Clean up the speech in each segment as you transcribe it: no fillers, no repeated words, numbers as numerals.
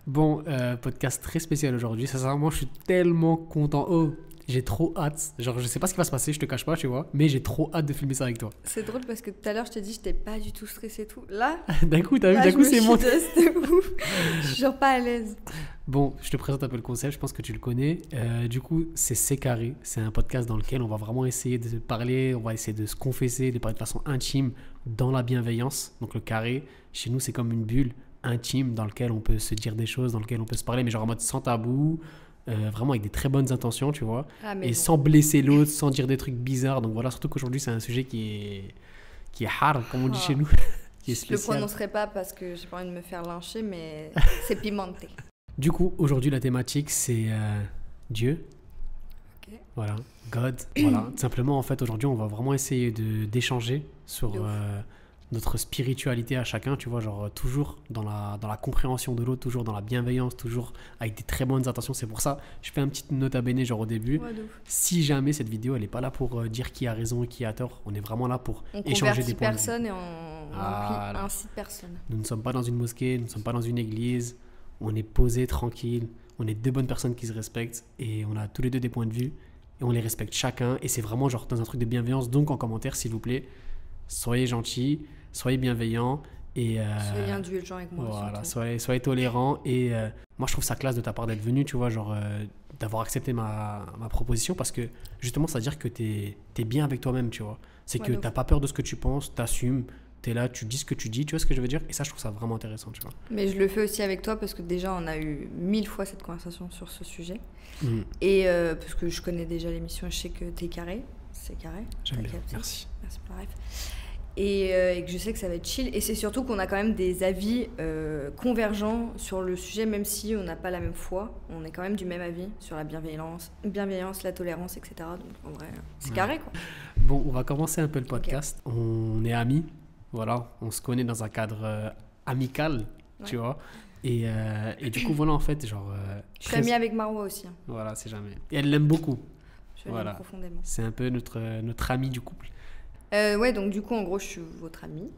Bon, podcast très spécial aujourd'hui. Sincèrement, je suis tellement content. Oh, j'ai trop hâte. Genre, je sais pas ce qui va se passer, je te cache pas, tu vois. Mais j'ai trop hâte de filmer ça avec toi. C'est drôle parce que tout à l'heure, je t'ai dit, j'étais pas du tout stressée et tout. Là, D'un coup, t'as vu, là d'un je coup, me c'est mon. chidasse de ouf. Je suis genre pas à l'aise. Bon, je te présente un peu le concept, je pense que tu le connais. Du coup, c'est carré. C'est un podcast dans lequel on va vraiment essayer de parler, on va essayer de se confesser, de parler de façon intime dans la bienveillance. Donc le carré, chez nous, c'est comme une bulle intime dans lequel on peut se dire des choses, dans lequel on peut se parler, mais genre en mode sans tabou, vraiment avec des très bonnes intentions, tu vois. Ah, mais Et bon. sans blesser l'autre, sans dire des trucs bizarres. Donc voilà, surtout qu'aujourd'hui, c'est un sujet qui est hard, comme on dit Ah. chez nous, qui est Je le spécial. prononcerai pas parce que j'ai pas envie de me faire lyncher, mais c'est pimenté. Du coup, aujourd'hui, la thématique, c'est Dieu. Ok. Voilà, God. Voilà, tout simplement, en fait, aujourd'hui, on va vraiment essayer d'échanger sur De ouf. notre spiritualité à chacun, tu vois, genre toujours dans la compréhension de l'autre, toujours dans la bienveillance, toujours avec des très bonnes intentions. C'est pour ça, je fais une petite note à bene, genre au début. Ouais, de ouf. Si jamais cette vidéo, elle n'est pas là pour dire qui a raison et qui a tort, on est vraiment là pour On échanger des convertit points de vue. personne et on Voilà. incite personne. Nous ne sommes pas dans une mosquée, nous ne sommes pas dans une église. On est posé, tranquille. On est deux bonnes personnes qui se respectent et on a tous les deux des points de vue et on les respecte chacun. Et c'est vraiment genre dans un truc de bienveillance. Donc en commentaire, s'il vous plaît, soyez gentils, soyez bienveillants et Soyez indulgents avec moi. voilà, surtout. soyez tolérants. Et moi, je trouve ça classe de ta part d'être venu, tu vois, genre d'avoir accepté ma proposition parce que justement, ça veut dire que t'es bien avec toi-même, tu vois. C'est Ouais, que de t'as ouf. pas peur de ce que tu penses, t'assumes. T'es là, tu dis ce que tu dis, tu vois ce que je veux dire? Et ça, je trouve ça vraiment intéressant, tu vois. Mais je le fais aussi avec toi parce que déjà, on a eu 1000 fois cette conversation sur ce sujet. Mm. Et parce que je connais déjà l'émission, je sais que t'es carré. C'est carré. J'aime T'as bien, capté. merci. Merci pour la ref. Et que je sais que ça va être chill. Et c'est surtout qu'on a quand même des avis convergents sur le sujet, même si on n'a pas la même foi. On est quand même du même avis sur la bienveillance, la tolérance, etc. Donc en vrai, c'est Ouais. carré quoi. Bon, on va commencer un peu le podcast. On est amis, voilà, on se connaît dans un cadre amical, tu Ouais. vois. Et du coup, voilà, en fait, genre. Je suis amie avec Marwa aussi. Hein. Voilà, c'est jamais. Et elle l'aime beaucoup. Je l'aime Voilà. profondément. C'est un peu notre ami du couple. Ouais, donc du coup, en gros, je suis votre amie.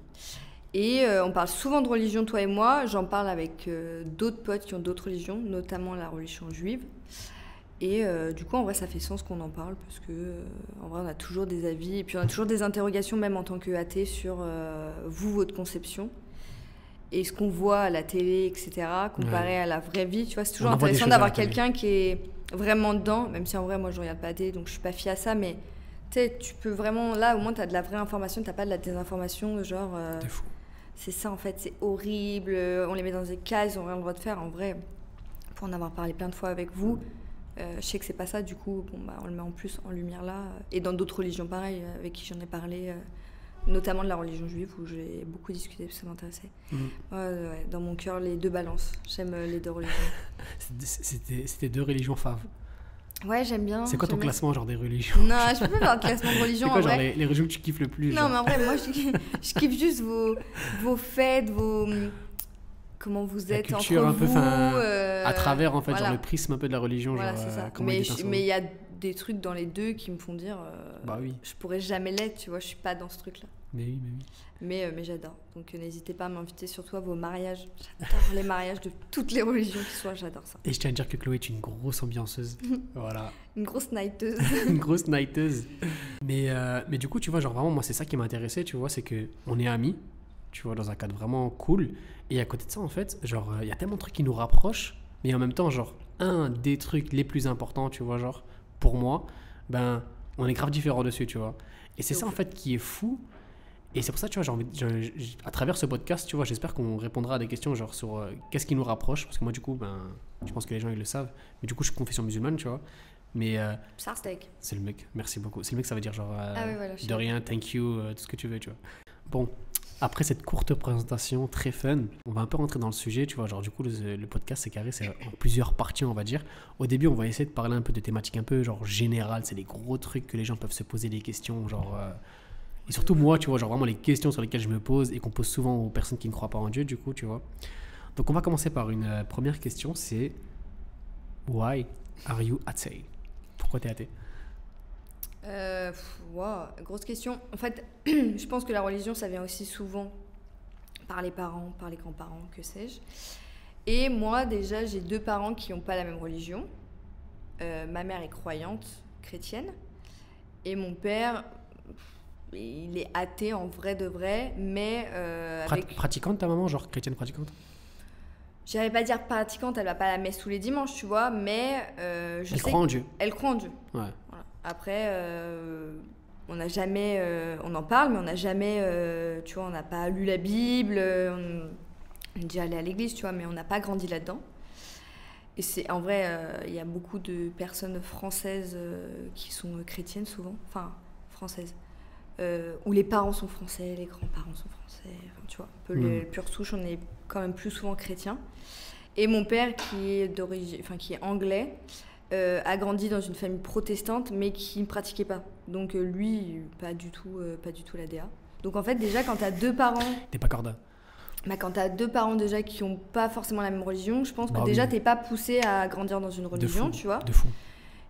Et on parle souvent de religion, toi et moi. J'en parle avec d'autres potes qui ont d'autres religions, notamment la religion juive. Et du coup, en vrai, ça fait sens qu'on en parle parce que, en vrai, on a toujours des avis et puis on a toujours des interrogations, même en tant qu'athée, sur vous, votre conception. Et ce qu'on voit à la télé, etc., comparé à la vraie vie. Tu vois, c'est toujours On en voit des intéressant choses à la d'avoir télé. quelqu'un qui est vraiment dedans, même si en vrai, moi, je regarde pas la télé, donc je suis pas fiée à ça, mais tu sais, tu peux vraiment. Là, au moins, tu as de la vraie information, t'as pas de la désinformation, genre. T'es fou. C'est ça, en fait, c'est horrible, on les met dans des cases, ils ont rien le droit de faire. En vrai, pour en avoir parlé plein de fois avec vous, je sais que c'est pas ça, du coup, bon, bah, on le met en plus en lumière là. Et dans d'autres religions, pareil, avec qui j'en ai parlé, notamment de la religion juive, où j'ai beaucoup discuté parce que ça m'intéressait. Ouais, dans mon cœur, les deux balances. J'aime les deux religions. C'était deux religions faves. Ouais, j'aime bien. C'est quoi ton j'aime bien. classement, genre des religions? Non, je peux pas faire de classement de C'est religion, quoi, en genre vrai. les religions que tu kiffes le plus? Non, genre mais en vrai, moi, je kiffe juste vos fêtes, comment vous La êtes culture entre un peu, vous. à travers, en fait, voilà. genre le prisme un peu de la religion. Voilà, genre, c'est ça. comment Mais il dit ça, il y a des trucs dans les deux qui me font dire Bah oui. je pourrais jamais l'être, tu vois, je suis pas dans ce truc-là. Mais oui, mais oui. Mais j'adore. Donc n'hésitez pas à m'inviter, surtout à vos mariages. J'adore les mariages de toutes les religions qui soient, j'adore ça. Et je tiens à dire que Chloé est une grosse ambianceuse. Voilà. Une grosse nighteuse. Une grosse nighteuse. Mais du coup, tu vois, genre vraiment, moi, c'est ça qui m'a intéressé, tu vois, c'est qu'on est amis, tu vois, dans un cadre vraiment cool. Et à côté de ça, en fait, genre, il y a tellement de trucs qui nous rapprochent, mais en même temps, genre, un des trucs les plus importants, tu vois, genre, pour moi, ben, on est grave différents dessus, tu vois. Et c'est ça, en fait, qui est fou. Et c'est pour ça, tu vois, à travers ce podcast, tu vois, j'espère qu'on répondra à des questions, genre, sur qu'est-ce qui nous rapproche. Parce que moi, du coup, ben, je pense que les gens, ils le savent. Mais du coup, je suis confession musulmane, tu vois. Mais Sarsteak. c'est le mec, merci beaucoup. C'est le mec, ça veut dire genre Ah oui, voilà, je de sais. rien, thank you, tout ce que tu veux, tu vois. Bon, après cette courte présentation très fun, on va un peu rentrer dans le sujet, tu vois. Genre, du coup, le podcast, c'est carré, c'est en plusieurs parties, on va dire. Au début, on va essayer de parler un peu de thématiques un peu genre générales, c'est des gros trucs que les gens peuvent se poser des questions, genre. Et surtout moi, tu vois, genre vraiment les questions sur lesquelles je me pose et qu'on pose souvent aux personnes qui ne croient pas en Dieu, du coup, tu vois. Donc, on va commencer par une première question, c'est Why are you athée? Pourquoi t'es athée? Wow, grosse question. En fait, je pense que la religion, ça vient aussi souvent par les parents, par les grands-parents, que sais-je. Et moi, déjà, j'ai 2 parents qui n'ont pas la même religion. Ma mère est croyante, chrétienne. Et mon père, il est athée en vrai de vrai, mais Pratiquante ta maman, genre chrétienne pratiquante? J'allais pas dire pratiquante, elle va pas à la messe tous les dimanches, tu vois, mais Elle croit en Dieu. Elle croit en Dieu. Ouais. Voilà. Après, on n'a jamais, on en parle, mais on n'a jamais, tu vois, on n'a pas lu la Bible, on est déjà allé à l'église, tu vois, mais on n'a pas grandi là-dedans. Et c'est en vrai, il y a beaucoup de personnes françaises qui sont chrétiennes souvent, enfin françaises, où les parents sont français, les grands-parents sont français, enfin, tu vois, un peu le pur souche, on est quand même plus souvent chrétien. Et mon père, qui est d'origine, enfin qui est anglais, a grandi dans une famille protestante, mais qui ne pratiquait pas. Donc lui, pas du tout la DA. Donc en fait, déjà, quand tu as 2 parents... T'es pas corda. Bah, quand tu as 2 parents déjà qui n'ont pas forcément la même religion, je pense que Bah déjà, oui. t'es pas poussé à grandir dans une religion, De fou, tu vois. de fou.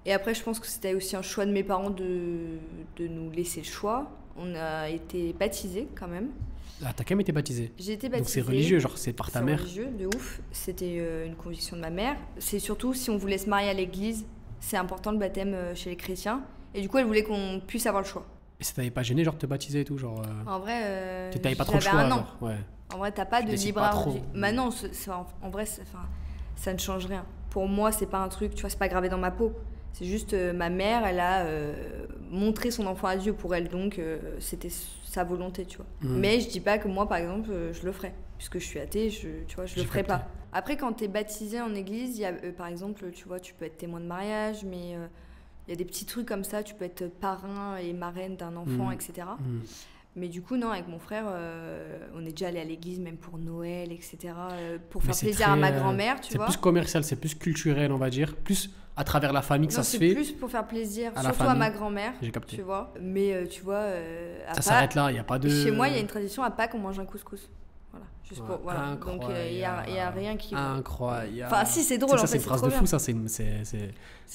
Et après, je pense que c'était aussi un choix de mes parents de nous laisser le choix. On a été baptisés quand même. Ah, t'as quand même été baptisé. J'ai été Donc baptisée. c'est religieux, genre c'est par ta mère. C'est religieux, de ouf. C'était une conviction de ma mère. C'est surtout si on voulait se marier à l'église, c'est important le baptême chez les chrétiens. Et du coup, elle voulait qu'on puisse avoir le choix. Et ça t'avait pas gêné, genre de te baptiser et tout, genre. En vrai, T'avais pas trop le j'avais choix, 1 an. genre. Ouais. En vrai, t'as pas Tu de décides libre pas arbitre. trop. Maintenant, en vrai, ça ne change rien. Pour moi, c'est pas un truc, tu vois, c'est pas gravé dans ma peau. C'est juste ma mère, elle a montré son enfant à Dieu pour elle, donc c'était sa volonté, tu vois. Mais je dis pas que moi, par exemple, je le ferais. Puisque je suis athée, tu vois, je le ferais pas. Après, quand t'es baptisé en église, il y a, par exemple, tu vois, tu peux être témoin de mariage, mais il y a des petits trucs comme ça, tu peux être parrain et marraine d'un enfant, etc. Mais du coup, non, avec mon frère, on est déjà allé à l'église, même pour Noël, etc., pour faire plaisir à ma grand-mère, tu vois. C'est plus commercial, c'est plus culturel, on va dire. Plus à travers la famille que ça se fait. C'est plus pour faire plaisir, à la surtout à famille. ma grand-mère, J'ai capté. tu vois. Mais tu vois, ça s'arrête là, il n'y a pas de... Chez moi, il y a une tradition, à Pâques, on mange un couscous. Voilà, juste pour... Voilà. Incroyable. Donc, il y a rien qui... Incroyable. Enfin, si, c'est drôle, ça, en c'est fait, une phrase trop de fou, bien. ça, c'est une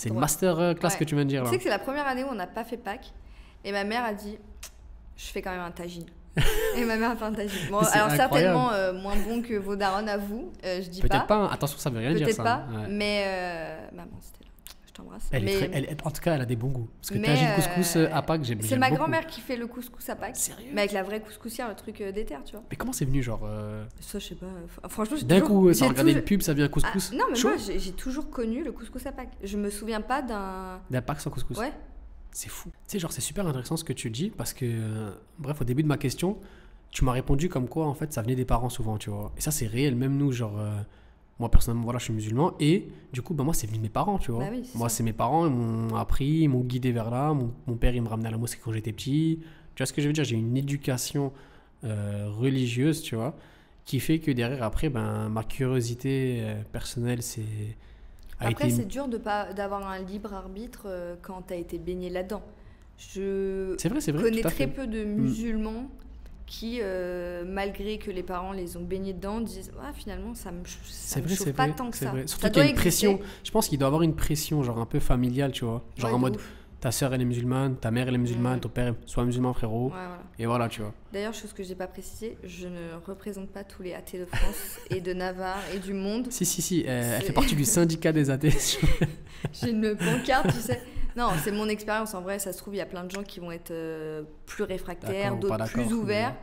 drôle. master class que tu viens de dire, Tu là. sais que c'est la première année où on n'a pas fait Pâques, et ma mère a dit, je fais quand même un tagine. Et ma mère a fait un tagine. Bon, alors certainement moins bon que vos darons à vous, je dis pas. Peut-être pas, attention, ça veut rien dire, ça. Peut-être pas, mais maman, c'était là. Je t'embrasse. En tout cas, elle a des bons goûts. Parce que tagine couscous à Pâques, j'aime beaucoup. C'est ma grand-mère qui fait le couscous à Pâques. Sérieux? Mais avec la vraie couscoussière, le truc d'éther, tu vois. Mais comment c'est venu, genre Ça, je sais pas. Franchement, d'un coup, t'as regardé une pub, ça vient couscous. Non, mais chaud. moi, j'ai toujours connu le couscous à Pâques. Je me souviens pas d'un Pâques sans couscous. Ouais. C'est fou. Tu sais, genre, c'est super intéressant ce que tu dis parce que, bref, au début de ma question, tu m'as répondu comme quoi, en fait, ça venait des parents souvent, tu vois. Et ça, c'est réel. Même nous, genre, moi, personnellement, voilà, je suis musulman. Et du coup, bah, moi, c'est venu de mes parents, tu vois. Bah oui, moi, c'est mes parents, ils m'ont appris, ils m'ont guidé vers là. Mon père, il me ramenait à la mosquée quand j'étais petit. Tu vois ce que je veux dire? J'ai une éducation religieuse, tu vois, qui fait que derrière, après, ben, ma curiosité personnelle, Après, c'est dur d'avoir un libre arbitre quand tu as été baigné là-dedans. Je connais très peu de musulmans qui, malgré que les parents les ont baignés dedans, disent finalement, ça me chauffe pas tant que ça. Surtout qu'il y a une pression. Je pense qu'il doit y avoir une pression, genre un peu familiale, tu vois. Genre en mode, ta sœur, elle est musulmane, ta mère, elle est musulmane, ton père, soit musulman, frérot. Ouais, voilà. Et voilà, tu vois. D'ailleurs, chose que j'ai pas précisé, je ne représente pas tous les athées de France et de Navarre et du monde. Si, elle fait partie du syndicat des athées. J'ai une pancarte, tu sais. Non, c'est mon expérience. En vrai, ça se trouve, il y a plein de gens qui vont être plus réfractaires, d'autres plus ouverts.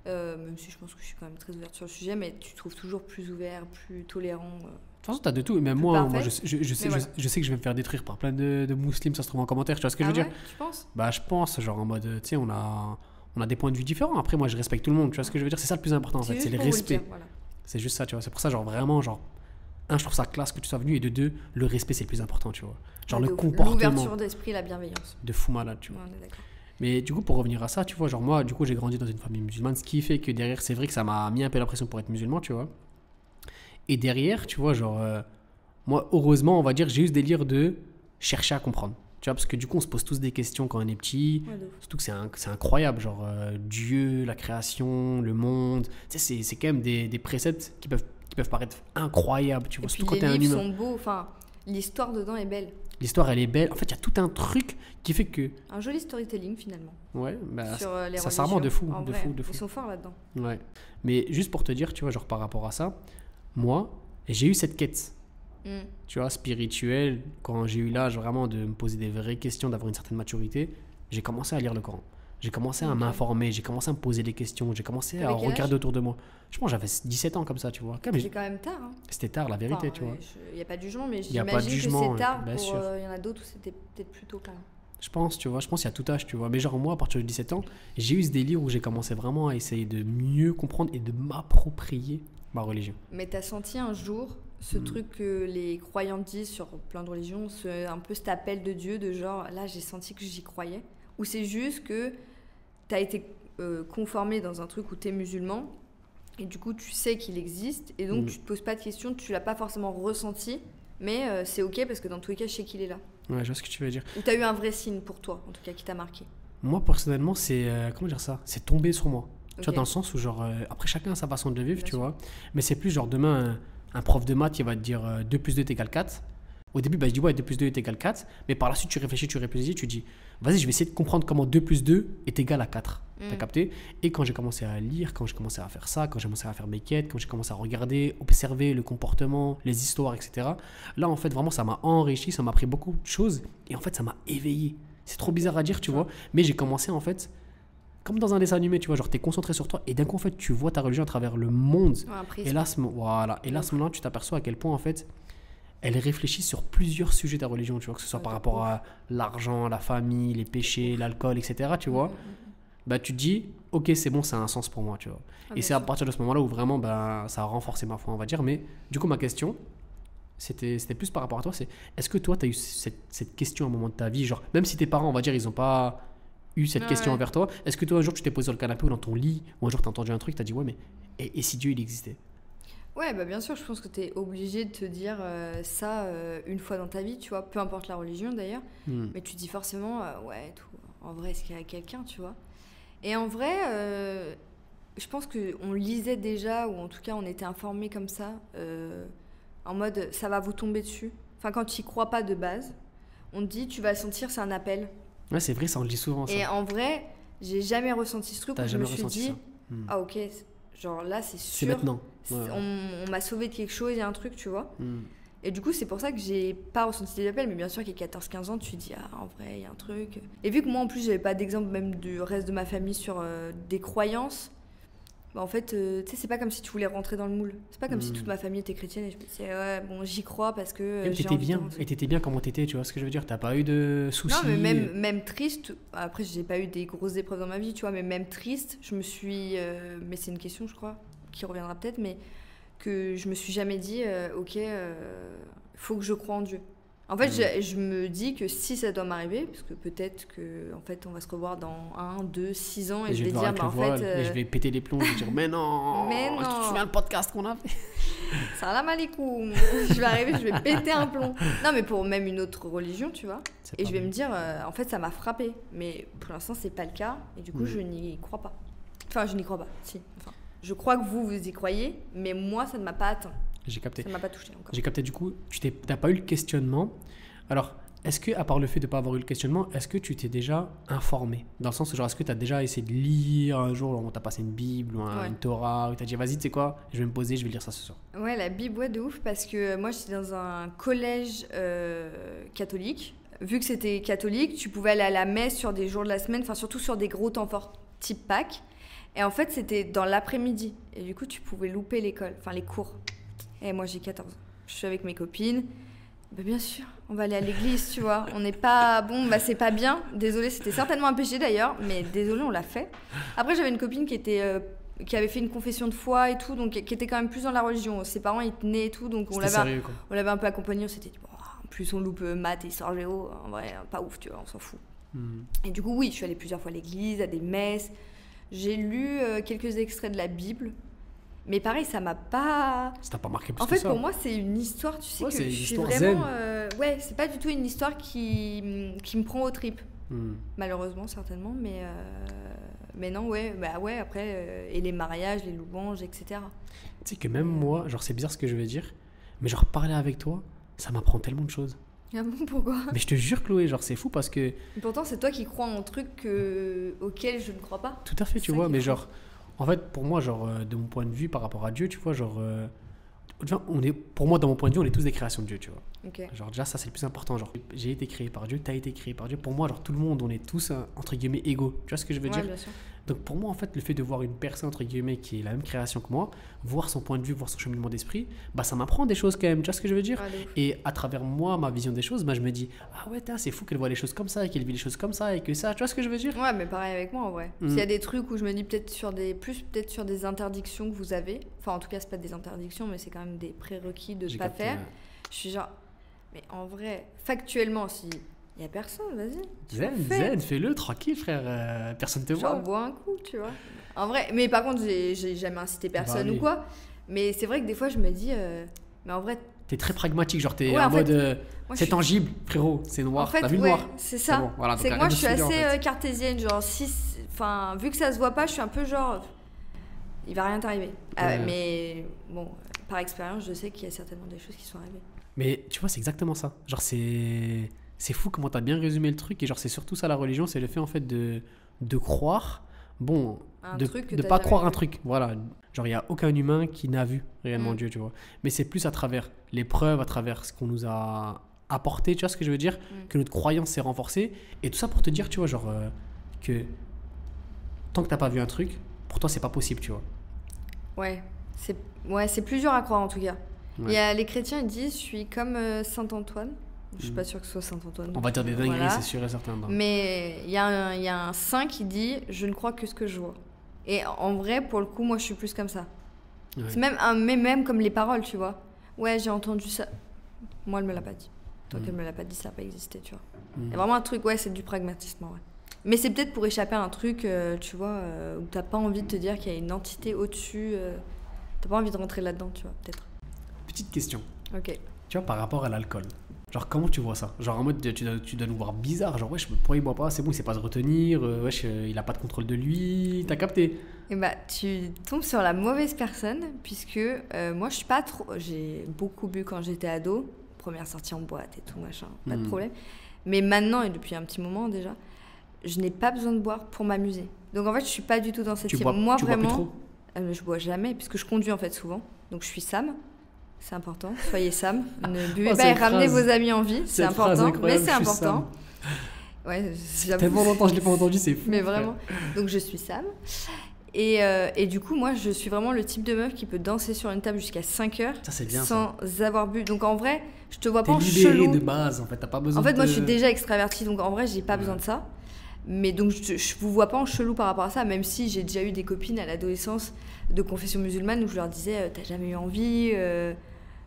Même si je pense que je suis quand même très ouverte sur le sujet, mais tu trouves toujours plus ouvert, plus tolérant. De toute façon, t'as de tout. Même moi, je sais que je vais me faire détruire par plein de musulmans, ça se trouve en commentaire. Tu vois ce que je veux dire? Tu penses? Bah, je pense, genre en mode, tu sais, on a des points de vue différents. Après, moi, je respecte tout le monde. Tu vois ce que je veux dire? C'est ça le plus important, en fait. C'est le respect. Voilà. C'est juste ça, tu vois. C'est pour ça, genre vraiment, genre, un, je trouve ça classe que tu sois venu, et de deux, le respect, c'est le plus important, tu vois. Genre le comportement. L'ouverture d'esprit, la bienveillance. De fou malade, tu vois. Ouais, on est d'accord. Mais du coup, pour revenir à ça, tu vois, genre moi, du coup, j'ai grandi dans une famille musulmane, ce qui fait que derrière, c'est vrai que ça m'a mis un peu la pression pour être musulman, tu vois. Et derrière, tu vois, genre, moi, heureusement, on va dire, j'ai eu ce délire de chercher à comprendre. Tu vois, parce que du coup, on se pose tous des questions quand on est petit. Ouais, surtout que c'est incroyable, genre, Dieu, la création, le monde. Tu sais, c'est quand même des préceptes qui peuvent paraître incroyables, tu vois. Et surtout puis quand t'es un les livres humain. sont beaux, enfin, l'histoire dedans est belle. L'histoire, elle est belle. En fait, il y a tout un truc qui fait que... Un joli storytelling, finalement. Ouais, bah, sur les ça s'arme de fou, de fou. Ils sont forts là-dedans. Ouais. Mais juste pour te dire, tu vois, genre par rapport à ça, moi, Et j'ai eu cette quête, Mm. tu vois, spirituelle. Quand j'ai eu l'âge vraiment de me poser des vraies questions, d'avoir une certaine maturité, j'ai commencé à lire le Coran. J'ai commencé à Ok. m'informer, j'ai commencé à me poser des questions, j'ai commencé à T'avais quel âge? regarder autour de moi. Je pense que j'avais 17 ans comme ça, tu vois. Quand même, C'est quand même tard. Hein. c'était tard, la vérité, tu vois. Il n'y a pas de jugement, mais Il y a pas de j'imagine que jugement, c'est tard. bien Pour, sûr. il y en a d'autres où c'était peut-être plus tôt quand même. Je pense, tu vois, je pense qu'il y a tout âge, tu vois. Mais genre, moi, à partir de 17 ans, j'ai eu ce délire où j'ai commencé vraiment à essayer de mieux comprendre et de m'approprier ma religion. Mais t'as senti un jour ce truc que les croyants disent sur plein de religions, un peu cet appel de Dieu, de genre, là, j'ai senti que j'y croyais. Ou c'est juste que t'as été conformé dans un truc où t'es musulman, et du coup, tu sais qu'il existe, et donc tu te poses pas de questions, tu l'as pas forcément ressenti, mais c'est ok parce que dans tous les cas, je sais qu'il est là. Ouais, je vois ce que tu veux dire. Ou t'as eu un vrai signe pour toi, en tout cas, qui t'a marqué. Moi, personnellement, c'est. Comment dire ça? C'est tombé sur moi. Tu Ok. vois, dans le sens où, genre, après, chacun a sa façon de le vivre, Bien tu sûr. vois. Mais c'est plus, genre, demain, un prof de maths qui va te dire 2 plus 2 est égal 4. Au début, bah, je dis, ouais, 2 plus 2 est égal 4. Mais par la suite, tu réfléchis, tu dis, vas-y, je vais essayer de comprendre comment 2 plus 2 est égal à 4. T'as capté? Et quand j'ai commencé à lire, quand j'ai commencé à faire ça, quand j'ai commencé à faire mes quêtes, quand j'ai commencé à regarder, observer le comportement, les histoires, etc. Là, en fait, vraiment, ça m'a enrichi, ça m'a appris beaucoup de choses. Et en fait, ça m'a éveillé. C'est trop bizarre à dire, tu vois. Mais j'ai commencé, en fait, comme dans un dessin animé, tu vois, genre, t'es concentré sur toi. Et d'un coup, en fait, tu vois ta religion à travers le monde. Ouais, un prisme. Et là, voilà. Et là, à ce moment-là, tu t'aperçois à quel point, en fait, elle réfléchit sur plusieurs sujets de ta religion, tu vois, que ce soit par rapport à l'argent, la famille, les péchés, l'alcool, etc., tu vois. Bah, tu te dis, ok, c'est bon, ça a un sens pour moi, tu vois. Et bien c'est à sûr. partir de ce moment-là où vraiment, bah, ça a renforcé ma foi, on va dire. Mais du coup, ma question, c'était plus par rapport à toi, c'est est-ce que toi, tu as eu cette question à un moment de ta vie, genre, même si tes parents, on va dire, ils n'ont pas eu cette Ouais, question ouais. envers toi, est-ce que toi, un jour, tu t'es posé sur le canapé ou dans ton lit, ou un jour, tu as entendu un truc, tu as dit, ouais, mais et si Dieu, il existait? Ouais, bah bien sûr, je pense que tu es obligé de te dire ça une fois dans ta vie, tu vois, peu importe la religion d'ailleurs, Hmm. mais tu te dis forcément, ouais, tout, en vrai, est-ce qu'il y a quelqu'un, tu vois? Et en vrai, je pense qu'on lisait déjà, ou en tout cas on était informés comme ça, en mode ça va vous tomber dessus. Enfin, quand tu y crois pas de base, on te dit tu vas sentir, c'est un appel. Ouais, c'est vrai, ça, on le dit souvent, ça. Et en vrai, j'ai jamais ressenti ce truc T'as où je me jamais suis ressenti dit, ça. Hmm. ah ok, genre là c'est C'est sûr. maintenant. Ouais. On m'a sauvé de quelque chose, il y a un truc, tu vois. Hmm. Et du coup, c'est pour ça que j'ai pas ressenti des appels, mais bien sûr qu'à 14-15 ans, tu te dis, ah, en vrai, il y a un truc. Et vu que moi, en plus, j'avais pas d'exemple même du reste de ma famille sur des croyances, bah, en fait, tu sais, c'est pas comme si tu voulais rentrer dans le moule. C'est pas comme si toute ma famille était chrétienne et je me disais, ouais, bon, j'y crois parce que. Et j'ai t'étais envie bien, d'avancer. et t'étais bien comment t'étais, tu vois ce que je veux dire? T'as pas eu de soucis? Non, mais même triste, après, j'ai pas eu des grosses épreuves dans ma vie, tu vois, mais même triste, je me suis. Mais c'est une question, je crois, qui reviendra peut-être, mais que je me suis jamais dit, ok, faut que je croie en Dieu. En fait, je me dis que si ça doit m'arriver, parce que peut-être que en fait, on va se revoir dans 1, 2, 6 ans et, Et je je vais vais dire, avec bah, le en voile, fait, et je vais péter les plombs, je vais dire, mais non, Mais tu te non. souviens le podcast qu'on a fait? salam alaikum, je vais arriver, je vais péter un plomb. Non, mais pour même une autre religion, tu vois. C'est Et pas je vais vrai. me dire, en fait, ça m'a frappé. Mais pour l'instant, c'est pas le cas. Et du coup, je n'y crois pas. Enfin, je n'y crois pas. Si. Enfin, je crois que vous y croyez, mais moi, ça ne m'a pas atteint. J'ai capté. Ça ne m'a pas touché encore. J'ai capté, du coup, t'as pas eu le questionnement. Alors, est-ce que, à part le fait de ne pas avoir eu le questionnement, est-ce que tu t'es déjà informé? Dans le sens où, genre, est-ce que tu as déjà essayé de lire un jour, on t'a passé une Bible ou Ouais. une Torah, ou t'as dit, vas-y, tu sais quoi, je vais me poser, je vais lire ça ce soir. Ouais, la Bible, ouais, de ouf, parce que moi, j'étais dans un collège catholique. Vu que c'était catholique, tu pouvais aller à la messe sur des jours de la semaine, enfin, surtout sur des gros temps forts, type Pâques. Et en fait, c'était dans l'après-midi. Et du coup, tu pouvais louper l'école, enfin, les cours. Et moi, j'ai 14 ans. Je suis avec mes copines. Bah, bien sûr, on va aller à l'église, tu vois. On n'est pas... Bon, bah c'est pas bien. Désolée, c'était certainement un péché d'ailleurs, mais désolée, on l'a fait. Après, j'avais une copine qui avait fait une confession de foi et tout, donc qui était quand même plus dans la religion. Ses parents, ils tenaient et tout, donc C'était sérieux, quoi. on l'avait un peu accompagnée. On s'était dit, bon, en plus, on loupe maths et histoire géo. En vrai, pas ouf, tu vois, on s'en fout. Et du coup, oui, je suis allée plusieurs fois à l'église, à des messes. J'ai lu quelques extraits de la Bible. Mais pareil, ça m'a pas... Ça t'a pas marqué plus En que fait, ça? pour moi, c'est une histoire, tu sais, Ouais, que c'est je une suis histoire vraiment... zen. ouais, c'est pas du tout une histoire qui me prend aux tripes. Hmm. Malheureusement, certainement, mais non, ouais, bah ouais, après, et les mariages, les louanges, etc. Tu sais que même moi, genre, c'est bizarre ce que je vais dire, mais genre, parler avec toi, ça m'apprend tellement de choses. Ah bon, pourquoi? Mais je te jure, Chloé, genre, c'est fou parce que, Pourtant, c'est toi qui crois en trucs auxquels je ne crois pas. tout à fait, tu C'est ça vois, qui est mais fou. genre, en fait, pour moi, genre, de mon point de vue par rapport à Dieu, tu vois, genre, tu vois, pour moi, dans mon point de vue, on est tous des créations de Dieu, tu vois. Ok. Genre, déjà, ça, c'est le plus important. Genre, j'ai été créé par Dieu, t'as été créé par Dieu. Pour moi, genre, tout le monde, on est tous, entre guillemets, égaux. Tu vois ce que je veux Ouais, dire? bien sûr. Donc, pour moi, en fait, le fait de voir une personne, entre guillemets, qui est la même création que moi, voir son point de vue, voir son cheminement d'esprit, bah, ça m'apprend des choses quand même. Tu vois ce que je veux dire? Ouais, de ouf. Et à travers moi, ma vision des choses, bah, je me dis, ah ouais, c'est fou qu'elle voit les choses comme ça, et qu'elle vit les choses comme ça, et que ça, tu vois ce que je veux dire? Ouais, mais pareil avec moi en vrai. Mm. S'il y a des trucs où je me dis peut-être sur des interdictions que vous avez, enfin en tout cas c'est pas des interdictions mais c'est quand même des prérequis de J'ai pas capté, faire. ouais. Je suis genre, mais en vrai, factuellement, si il y a personne, vas-y. Zen, fais-le, tranquille, frère. Personne te Genre voit. bois un coup, tu vois. En vrai, mais par contre j'ai jamais incité personne aller. ou quoi. Mais c'est vrai que des fois je me dis, mais en vrai, T'es très pragmatique, genre t'es Ouais, en en fait, mode moi, je c'est suis- tangible, frérot, c'est noir. en fait, T'as vu le ouais, noir? c'est ça. bon, voilà, donc C'est que arrête moi de je suis souiller, en assez fait. cartésienne, genre si, enfin vu que ça se voit pas, je suis un peu genre, il va rien t'arriver. Ouais. Mais bon, par expérience, je sais qu'il y a certainement des choses qui sont arrivées. Mais tu vois, c'est exactement ça. Genre c'est fou comment t'as bien résumé le truc et genre c'est surtout ça la religion, c'est le fait en fait de croire, bon, Un de truc que de t'as pas jamais croire un vu. truc, voilà. Genre il y a aucun humain qui n'a vu réellement Mm. Dieu, tu vois. Mais c'est plus à travers les preuves, à travers ce qu'on nous a apporté, tu vois ce que je veux dire, que notre croyance s'est renforcée et tout ça pour te dire, tu vois, genre que tant que t'as pas vu un truc, pour toi c'est pas possible, tu vois. C'est plus dur à croire en tout cas. Ouais. Il y a les chrétiens, ils disent, je suis comme Saint Antoine. Je suis Mm. pas sûre que ce soit Saint Antoine. On va dire des dingueries, Voilà. c'est sûr et certain. non. Mais il y a un saint qui dit, je ne crois que ce que je vois. Et en vrai, pour le coup, moi, je suis plus comme ça. Ouais. C'est même comme les paroles, tu vois. Ouais, j'ai entendu ça. Moi, elle me l'a pas dit. Toi, qu'elle me l'a pas dit, ça n'a pas existé, tu vois. Il y a vraiment un truc, ouais, c'est du pragmatisme, en vrai. Mais c'est peut-être pour échapper à un truc, tu vois, où t'as pas envie de te dire qu'il y a une entité au-dessus. T'as pas envie de rentrer là-dedans, tu vois, peut-être. Petite question. Ok. Tu vois, par rapport à l'alcool, genre comment tu vois ça? Genre en mode tu dois nous voir bizarre, genre wesh, pourquoi il boit pas? C'est bon, il sait pas se retenir, wesh, il a pas de contrôle de lui, t'as capté? Et bah, tu tombes sur la mauvaise personne, puisque moi, je suis pas trop. J'ai beaucoup bu quand j'étais ado, première sortie en boîte et tout, machin, pas de problème. Mais maintenant, et depuis un petit moment déjà, je n'ai pas besoin de boire pour m'amuser. Donc en fait, je suis pas du tout dans cette Tu team. bois, Moi, tu bois plus vraiment, trop? je bois jamais, puisque je conduis en fait souvent. Donc je suis Sam. C'est important. Soyez Sam. Ne buvez Oh, pas et cette ramenez phrase. vos amis en vie. C'est Cette phrase important. Mais incroyable, c'est je suis important. Ouais, j'avoue. Tellement longtemps je l'ai pas entendu, c'est fou. Mais frère. vraiment. Donc je suis Sam. Et du coup, moi, je suis vraiment le type de meuf qui peut danser sur une table jusqu'à 5 heures Ça, c'est bien, sans avoir bu. Donc en vrai, je te vois pas T'es en libéré chelou. de base en fait, t'as pas besoin En fait, de... moi, je suis déjà extravertie, donc en vrai, j'ai pas Ouais. besoin de ça. Mais donc, je vous vois pas en chelou par rapport à ça, même si j'ai déjà eu des copines à l'adolescence de confession musulmane où je leur disais, t'as jamais eu envie,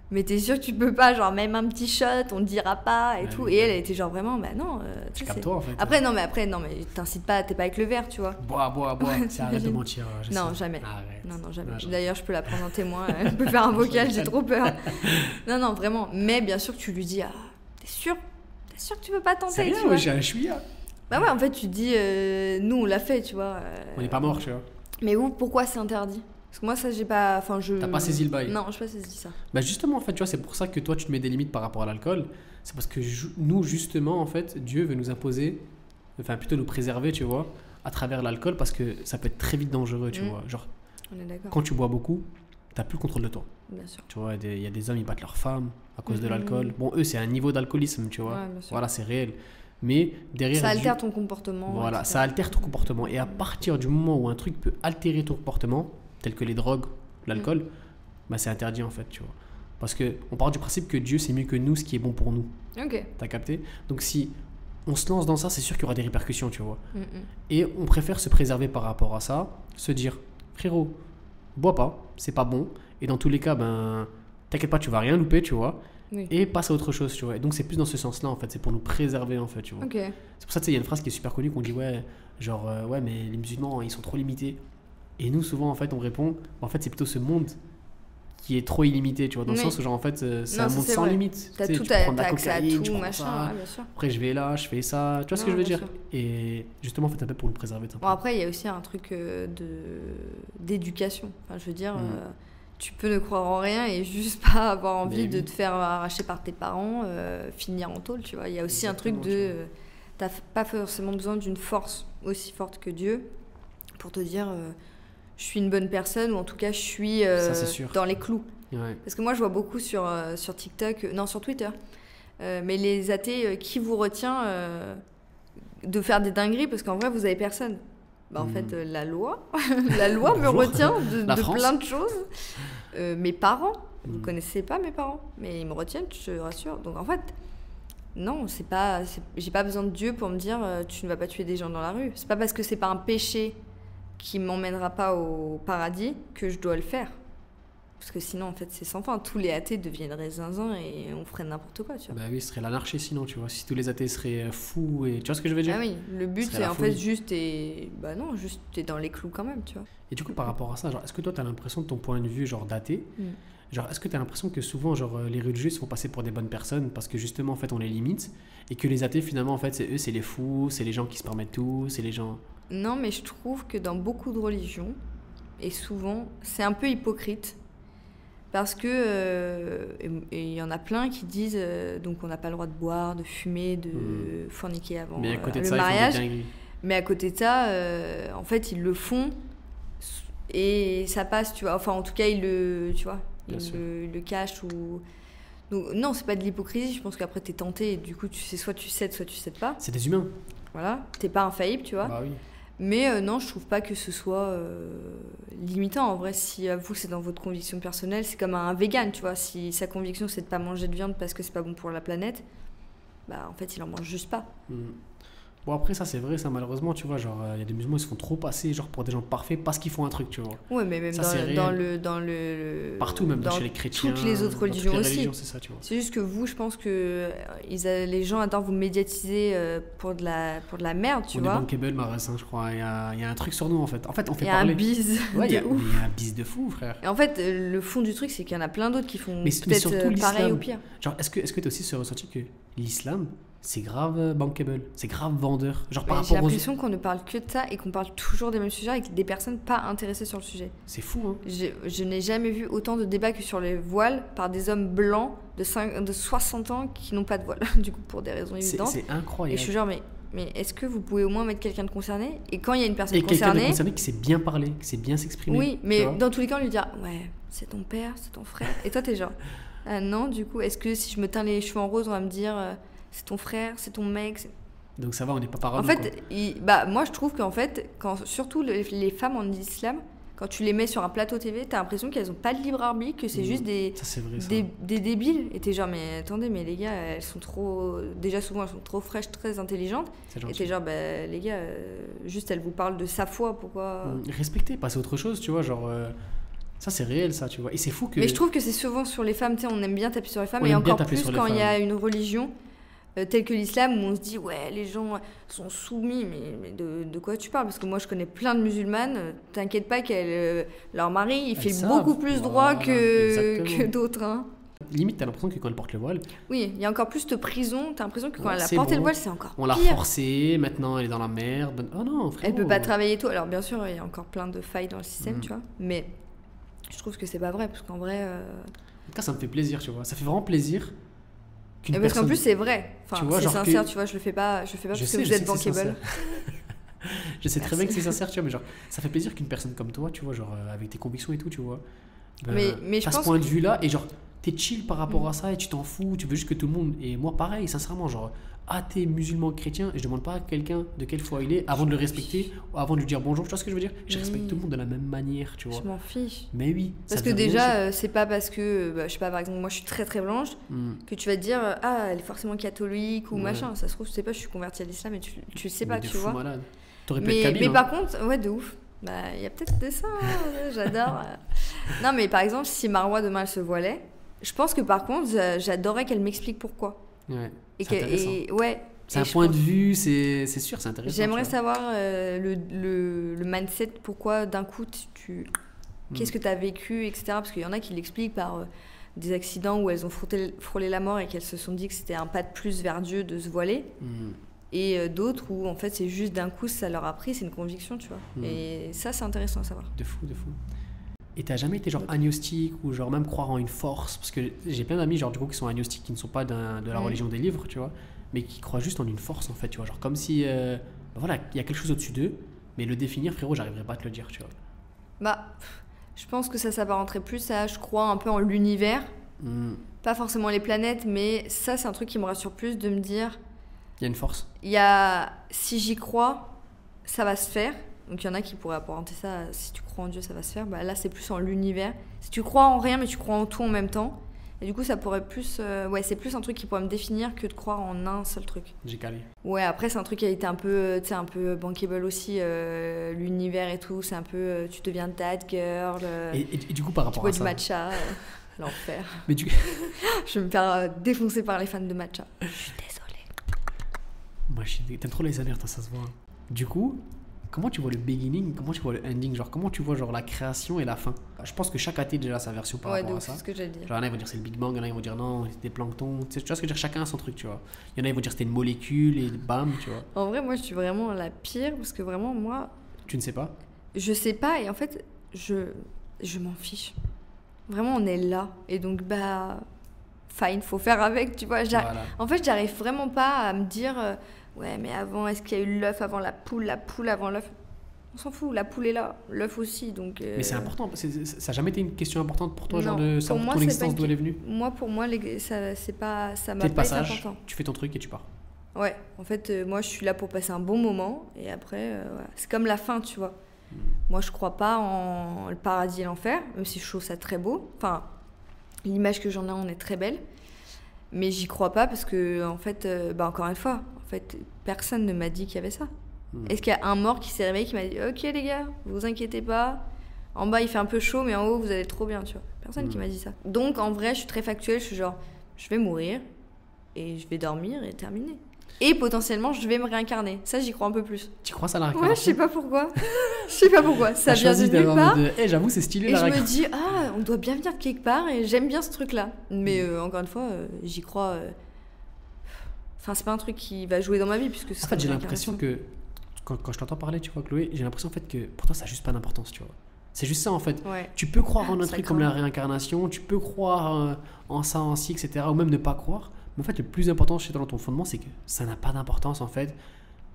mais t'es sûr que tu peux pas, genre même un petit shot, on te dira pas et Ouais, tout. oui, Et elle oui. était genre vraiment, bah non, tu Je sais, capte c'est- toi en fait. Après, non, mais t'incites pas, t'es pas avec le verre, tu vois. Bois, c'est arrête de t'imagines. mentir. je Non, sais. jamais. Arrête. Non, jamais. Ah, D'ailleurs, je peux la prendre en témoin. Je peux faire un vocal, j'ai trop peur. Non, vraiment. Mais bien sûr que tu lui dis, ah, t'es sûr que tu peux pas tenter, C'est tu rien, vois. ouais, j'ai un chouïa. Bah ouais, en fait, tu dis, nous, on l'a fait, tu vois. On n'est pas mort, tu vois. Mais vous, pourquoi c'est interdit? Parce que moi, ça, j'ai pas. Enfin, je. T'as pas saisi le bail. Non, j'ai pas saisi ça. Bah justement, en fait, tu vois, c'est pour ça que toi, tu te mets des limites par rapport à l'alcool. C'est parce que nous, justement, en fait, Dieu veut nous imposer, enfin plutôt nous préserver, tu vois, à travers l'alcool, parce que ça peut être très vite dangereux, tu vois. Genre, On est d'accord. quand tu bois beaucoup, t'as plus le contrôle de toi. Bien sûr. Tu vois, il y a des hommes, ils battent leurs femmes à cause de Mhm. l'alcool. Bon, eux, c'est un niveau d'alcoolisme, tu vois. Ouais, bien sûr. Voilà, c'est réel. Mais derrière... Ça Dieu- altère ton comportement. Voilà, etc. ça altère ton comportement. Et à partir du moment où un truc peut altérer ton comportement, tel que les drogues, l'alcool, bah c'est interdit en fait, tu vois. Parce que on part du principe que Dieu c'est mieux que nous, ce qui est bon pour nous. Ok. T'as capté? Donc si on se lance dans ça, c'est sûr qu'il y aura des répercussions, tu vois. Mm, mm. Et on préfère se préserver par rapport à ça, se dire, frérot, bois pas, c'est pas bon. Et dans tous les cas, ben, t'inquiète pas, tu vas rien louper, tu vois. Oui. Et passe à autre chose, tu vois. Et donc c'est plus dans ce sens-là, en fait, c'est pour nous préserver, en fait, tu vois. Ok. C'est pour ça, tu sais, il y a une phrase qui est super connue qu'on dit, ouais, genre, ouais, mais les musulmans, ils sont trop limités. Et nous, souvent, en fait, on répond, en fait, c'est plutôt ce monde qui est trop illimité, tu vois, dans le Oui. sens où, genre, en fait, c'est Non, un ça, monde c'est sans vrai. limite. T'as Tu sais, tout, tu prends de t'as la accès à cocaïne, tu tout, prends machin, ça, ouais, bien sûr. après, je vais là, je fais ça, tu vois ce que Non, je veux bien dire? sûr. Et justement, en fait, un peu pour nous préserver de ça. Bon, après, il y a aussi un truc d'éducation. Enfin, je veux dire, tu peux ne croire en rien et juste pas avoir envie Mais de oui. te faire arracher par tes parents, finir en tôle, tu vois. Il y a aussi Exactement, un truc de... t'as pas forcément besoin d'une force aussi forte que Dieu pour te dire je suis une bonne personne ou en tout cas je suis Ça, c'est sûr. dans les clous. Ouais. Parce que moi, je vois beaucoup sur TikTok, non, sur Twitter, mais les athées, qui vous retient de faire des dingueries parce qu'en vrai, vous avez personne. Bah, en fait, la loi, la loi me Bonjour. retient La de France. plein de choses. Mes parents, vous connaissez pas mes parents, mais ils me retiennent, je te rassure. Donc en fait, non, j'ai pas besoin de Dieu pour me dire tu ne vas pas tuer des gens dans la rue. C'est pas parce que c'est pas un péché qui m'emmènera pas au paradis que je dois le faire. Parce que sinon, en fait, c'est sans fin. Tous les athées deviendraient zinzin et on ferait n'importe quoi, tu vois. Bah oui, ce serait l'anarchie sinon, tu vois. Si tous les athées seraient fous et... Tu vois ce que je veux dire? Ah oui, le but, Ce serait c'est la en fait folie. juste juste t'es dans les clous quand même, tu vois. Et du coup, par rapport à ça, genre, est-ce que toi, t'as l'impression de ton point de vue, genre, d'athée, genre, est-ce que t'as l'impression que souvent, genre, les religieux se font passer pour des bonnes personnes parce que justement, en fait, on les limite et que les athées, finalement, en fait, c'est eux, c'est les fous, c'est les gens qui se permettent tout, c'est les gens... Non, mais je trouve que dans beaucoup de religions, et souvent, c'est un peu hypocrite. Parce que, et il y en a plein qui disent, donc on n'a pas le droit de boire, de fumer, de forniquer avant Mais à côté de le ça, ils font mariage. des dingueries. Mais à côté de ça, en fait, ils le font et ça passe, tu vois. Enfin, en tout cas, tu vois, Bien sûr. ils le cachent ou... Donc, non, c'est pas de l'hypocrisie. Je pense qu'après, t'es tenté et du coup, tu sais, soit tu cèdes, soit tu cèdes pas. C'est des humains. Voilà. T'es pas infaillible, tu vois. Bah oui. Mais non, je trouve pas que ce soit limitant. En vrai, si vous, c'est dans votre conviction personnelle, c'est comme un vegan, tu vois. Si sa conviction, c'est de pas manger de viande parce que c'est pas bon pour la planète, bah en fait, il en mange juste pas. Bon, après, ça, c'est vrai, ça, malheureusement, tu vois, genre, il y a des musulmans, ils se font trop passer, genre, pour des gens parfaits parce qu'ils font un truc, tu vois. Ouais, mais même Ça, c'est réel. dans le Partout, même dans chez les chrétiens. toutes les autres dans religions toutes les aussi. religions, c'est ça, tu vois. C'est juste que vous, je pense que les gens adorent vous médiatiser pour de la merde, tu On vois. est bankable, Maras, je crois. Il y a un truc sur nous, en fait. En fait, on fait Il y a un parler. bise Ouais, il y de a ouf. un bise de fou, frère. Et en fait, le fond du truc, c'est qu'il y en a plein d'autres qui font Mais peut-être surtout pareil l'islam. ou pire. Genre, est-ce que tu as aussi ce ressenti que l'islam, c'est grave bankable, c'est grave vendeur? Genre, par Mais j'ai rapport aux... l'impression qu'on ne parle que de ça et qu'on parle toujours des mêmes sujets avec des personnes pas intéressées sur le sujet. C'est fou, hein. Je n'ai jamais vu autant de débats que sur les voiles par des hommes blancs de 60 ans qui n'ont pas de voile, du coup, pour des raisons évidentes. C'est Et incroyable. je suis genre, mais est-ce que vous pouvez au moins mettre quelqu'un de concerné? Et quand il y a une personne Et quelqu'un de concernée, concerné qui sait bien parler, qui sait bien s'exprimer. oui, tu mais vois. dans tous les cas, on lui dira, ouais, c'est ton père, c'est ton frère. Et toi, t'es genre, ah non, du coup, est-ce que si je me teins les cheveux en rose, on va me dire, c'est ton frère, c'est ton mec? Donc ça va, on n'est pas En parano, fait, quoi. moi je trouve qu'en fait, surtout les femmes en islam, quand tu les mets sur un plateau TV, t'as l'impression qu'elles ont pas de libre arbitre, que c'est juste Ça, c'est vrai, ça. des débiles. Et t'es genre, mais attendez, mais les gars, elles sont trop. Déjà, souvent, elles sont trop fraîches, très intelligentes. C'est Et gentil. t'es genre, bah, les gars, juste elles vous parlent de sa foi, pourquoi. Respecter, passer à autre chose, tu vois, genre... Ça, c'est réel, ça, tu vois. Et c'est fou que... Mais je trouve que c'est souvent sur les femmes, tu sais, on aime bien taper sur les femmes, On et aime bien encore taper plus sur les quand il y a femmes. une religion telle que l'islam où on se dit, ouais, les gens sont soumis, mais de quoi tu parles? Parce que moi, je connais plein de musulmanes, t'inquiète pas leur mari, il fait savent. beaucoup plus droit Voilà, que exactement. d'autres. Hein. Limite, t'as l'impression que quand elle porte le voile, Oui, il y a encore plus de prison, t'as l'impression que quand Ouais, elle a c'est porté le bon. voile, c'est encore on l'a pire. forcée, maintenant elle est dans la merde. Oh non, frérot. Elle peut pas travailler et tout. Alors bien sûr, il y a encore plein de failles dans le système, Mhm. tu vois, mais je trouve que c'est pas vrai, parce qu'en vrai... En tout cas, ça me fait plaisir, tu vois. Ça fait vraiment plaisir qu'une Et parce qu'en personne... plus, c'est vrai. Enfin, Tu vois, c'est genre sincère, que- tu vois, je le fais pas Je parce sais, que je vous sais êtes que c'est bankable. sincère. Je sais très bien que c'est sincère, tu vois, mais genre, ça fait plaisir qu'une personne comme toi, tu vois, genre, avec tes convictions et tout, tu vois, Mais je t'as ce pense point de vue-là, et genre, t'es chill par rapport à ça, et tu t'en fous, tu veux juste que tout le monde... Et moi, pareil, sincèrement, genre, athée, musulman, chrétien, et je demande pas à quelqu'un de quelle foi il est, avant de le respecter, ou avant de lui dire bonjour, tu vois ce que je veux dire? Je respecte Oui. tout le monde de la même manière, tu vois. Je m'en fiche. Mais oui, Parce ça que veut rien déjà, dire. c'est pas parce que, je sais pas, par exemple, moi je suis très très blanche, que tu vas te dire, ah, elle est forcément catholique ou Ouais. machin. Ça se trouve, je sais pas, je suis convertie à l'islam et tu le sais Mais pas, de tu fou vois. malade. T'aurais pu être Mais kabyle, hein. par contre, ouais, de ouf. Bah, il y a peut-être de ça, hein, j'adore. Non, mais par exemple, si Marwa demain elle se voilait, je pense que par contre, j'adorerais qu'elle m'explique pourquoi. Ouais, Et c'est intéressant. ouais. C'est Et un je point pense- de vue, c'est sûr, c'est intéressant. J'aimerais tu vois. savoir le mindset, pourquoi d'un coup qu'est-ce que tu as vécu, etc. Parce qu'il y en a qui l'expliquent par des accidents où elles ont frôlé la mort et qu'elles se sont dit que c'était un pas de plus vers Dieu de se voiler. Mm. Et d'autres où en fait c'est juste d'un coup ça leur a pris, c'est une conviction, tu vois. Et ça c'est intéressant à savoir. De fou, de fou. Et t'as jamais été genre agnostique ou genre même croire en une force? Parce que j'ai plein d'amis genre du coup qui sont agnostiques, qui ne sont pas de la religion des livres, tu vois, mais qui croient juste en une force en fait, tu vois, genre comme si voilà, il y a quelque chose au-dessus d'eux, mais le définir, frérot, j'arriverai pas à te le dire, tu vois. Bah, Je pense que ça s'apparenterait plus à, je crois, un peu en l'univers. Pas forcément les planètes, mais ça, c'est un truc qui me rassure plus de me dire... Il y a une force. Si j'y crois, ça va se faire. Donc il y en a qui pourraient apparenter ça, si tu crois en Dieu, ça va se faire. Bah, là, c'est plus en l'univers. Si tu crois en rien, mais tu crois en tout en même temps. Et du coup, ça pourrait plus... ouais, c'est plus un truc qui pourrait me définir que de croire en un seul truc. J'ai calé. Ouais, après, c'est un truc qui a été un peu, tu sais, un peu bankable aussi, l'univers et tout. C'est un peu, tu deviens dad girl. Et du coup, par rapport à ça... Tu bois du matcha, l'enfer. Mais du... Je vais me faire défoncer par les fans de matcha. Je suis désolée. Moi, t'aimes trop les alertes, ça se voit. Du coup... Comment tu vois le beginning, comment tu vois le ending, genre comment tu vois genre la création et la fin? Je pense que chaque athée déjà a sa version par rapport à ça. Ouais, c'est ce que j'allais dire. Genre, il y en a ils vont dire c'est le Big Bang, il y en a ils vont dire non, c'était des planctons. Tu vois ce que je veux dire, chacun a son truc, tu vois. Il y en a ils vont dire c'était une molécule et bam, tu vois. En vrai, moi je suis vraiment la pire parce que vraiment, moi. Tu ne sais pas? Je sais pas et en fait, je m'en fiche. Vraiment, on est là et donc, bah. Fine, faut faire avec, tu vois. Voilà. En fait, j'arrive vraiment pas à me dire. Ouais, mais avant, est-ce qu'il y a eu l'œuf avant la poule avant l'œuf? On s'en fout, la poule est là, l'œuf aussi, donc... Mais c'est important, ça n'a jamais été une question importante pour toi, non, genre de savoir ton existence, d'où elle est venue? Pour moi, ça m'a C'est pas le été passage, important. tu fais ton truc et tu pars. Ouais, en fait, moi, je suis là pour passer un bon moment, et après, voilà. C'est comme la fin, tu vois. Moi, je crois pas en le paradis et l'enfer, même si je trouve ça très beau. Enfin, l'image que j'en ai en est très belle, mais j'y crois pas parce que, en fait, encore une fois, en fait, personne ne m'a dit qu'il y avait ça. Est-ce qu'il y a un mort qui s'est réveillé qui m'a dit ok les gars, vous inquiétez pas, en bas il fait un peu chaud mais en haut vous allez trop bien, tu vois. Personne qui m'a dit ça. Donc en vrai je suis très factuelle, je suis genre je vais mourir et je vais dormir et terminer. Et potentiellement je vais me réincarner. Ça j'y crois un peu plus. Tu crois ça la réincarnation? Ouais, je sais pas pourquoi. Ça vient de nulle part. J'avoue c'est stylé et la je me réincarnation. dis on doit bien venir de quelque part et j'aime bien ce truc là. Mais encore une fois j'y crois. Enfin c'est pas un truc qui va jouer dans ma vie puisque. En fait j'ai l'impression que quand je t'entends parler, tu vois, Chloé, j'ai l'impression en fait que pour toi ça n'a juste pas d'importance, tu vois. C'est juste ça en fait. Ouais. Tu peux croire en un truc comme la réincarnation, tu peux croire en ça, en ci, etc. Ou même ne pas croire. Mais en fait, le plus important chez toi dans ton fondement, c'est que ça n'a pas d'importance en fait.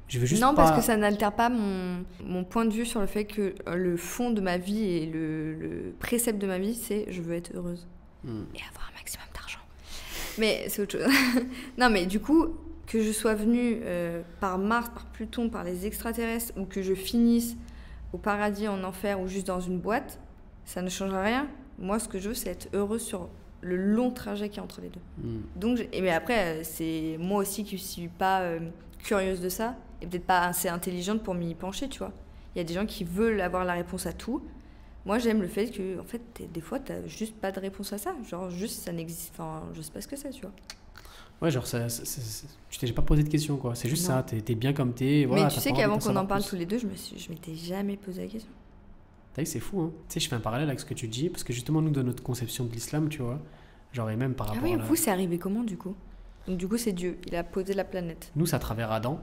Je veux juste non, pas... parce que ça n'altère pas mon point de vue sur le fait que le fond de ma vie et le précepte de ma vie, c'est je veux être heureuse. Et avoir un maximum d'argent. Mais c'est autre chose. Non, mais du coup, que je sois venue par Mars, par Pluton, par les extraterrestres, ou que je finisse au paradis, en enfer, ou juste dans une boîte, ça ne changera rien. Moi, ce que je veux, c'est être heureuse sur le long trajet qu'il y a entre les deux. Donc, mais après, c'est moi aussi qui ne suis pas curieuse de ça, et peut-être pas assez intelligente pour m'y pencher, tu vois. Il y a des gens qui veulent avoir la réponse à tout. Moi, j'aime le fait que, en fait, des fois, tu n'as juste pas de réponse à ça. Genre, juste, ça n'existe... Enfin, je sais pas ce que c'est, tu vois. Ouais, genre, tu t'es pas posé de questions, quoi. C'est juste ça, t'es bien comme t'es. Voilà, mais tu sais qu'avant qu'on en parle tous les deux, je m'étais jamais posé la question. T'as vu, c'est fou, hein. Tu sais, je fais un parallèle avec ce que tu dis, parce que justement, nous, dans notre conception de l'islam, tu vois, genre, et même par rapport à... vous, c'est arrivé comment, du coup? Donc, du coup, c'est Dieu. Il a posé la planète. Nous, c'est à travers Adam.